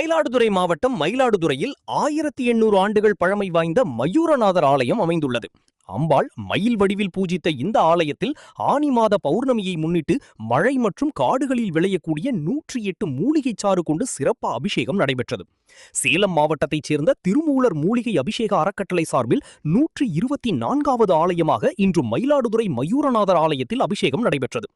மயிலாடுதுறை மாவட்டம் மயிலாடுதுறையில் 1800 ஆண்டுகள் பழமை வாய்ந்த மயூரநாதர் ஆலயம் அமைந்துள்ளது. அம்பாள் மயில் வடிவில் பூஜித்த இந்த ஆலயத்தில் ஆனி மாத பௌர்ணமியை முன்னிட்டு மழை மற்றும் காடுகளில் விளையக்கூடிய 108 மூலிகை சாறு கொண்டு சிறப்பு அபிஷேகம் நடைபெற்றது. சேலம் மாவட்டத்தைச் சேர்ந்த திருமூலர் மூலிகை அபிஷேக அறக்கட்டளை சார்பில் 124வது ஆலயமாக இன்று மயிலாடுதுறை மயூரநாதர் ஆலயத்தில் அபிஷேகம் நடைபெற்றது.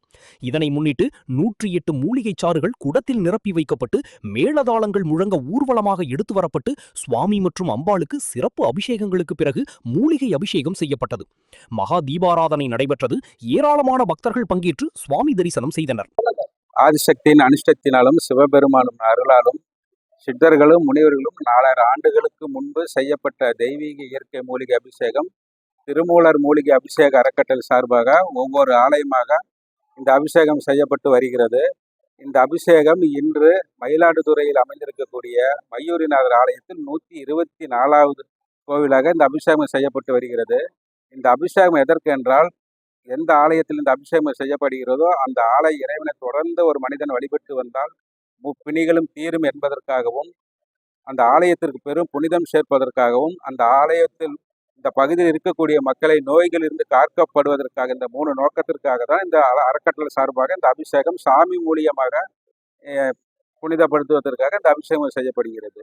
இதனை முன்னிட்டு 108 மூலிகை சாறுகள் குடத்தில் நிரப்பி வைக்கப்பட்டு மேளதாளங்கள் முழங்க ஊர்வலமாக எடுத்து வரப்பட்டு சுவாமி மற்றும் அம்பாளுக்கு சிறப்பு அபிஷேகங்களுக்கு பிறகு மூலிகை அபிஷேகம் செய்யப்பட்டது. மகா தீபாராதனை நடைபெற்றது. ஏராளமான பக்தர்கள் பங்கேற்று சுவாமி தரிசனம் செய்தனர். ஆதிசக்தியின் அனுஷ்டத்தினாலும் சிவபெருமானும் அருளாலும் சித்தர்களும் முனிவர்களும் 4000 ஆண்டுகளுக்கு முன்பு செய்யப்பட்ட தெய்வீக இயற்கை மூலிகை அபிஷேகம் திருமூலர் மூலிகை அபிஷேக அறக்கட்டளை சார்பாக ஒவ்வொரு ஆலயமாக இந்த அபிஷேகம் செய்யப்பட்டு வருகிறது. இந்த அபிஷேகம் இன்று மயிலாடுதுறையில் அமைந்திருக்கக்கூடிய மயூரிநாதர் ஆலயத்தில் 124வது கோவிலாக இந்த அபிஷேகம் செய்யப்பட்டு வருகிறது. இந்த அபிஷேகம் எதற்கு என்றால், எந்த ஆலயத்தில் இந்த அபிஷேகம் செய்யப்படுகிறதோ அந்த ஆலய இறைவனை தொடர்ந்து ஒரு மனிதன் வழிபட்டு வந்தால் முப்பிணிகளும் தீரும் என்பதற்காகவும், அந்த ஆலயத்திற்கு பெரும் புனிதம் சேர்ப்பதற்காகவும், அந்த ஆலயத்தில் இந்த பகுதியில் இருக்கக்கூடிய மக்களை நோய்களிலிருந்து காக்கப்படுவதற்காக, இந்த 3 நோக்கத்திற்காக தான் இந்த அறக்கட்டளை சார்பாக இந்த அபிஷேகம் சாமி மூலியமாக புனிதப்படுத்துவதற்காக இந்த அபிஷேகம் செய்யப்படுகிறது.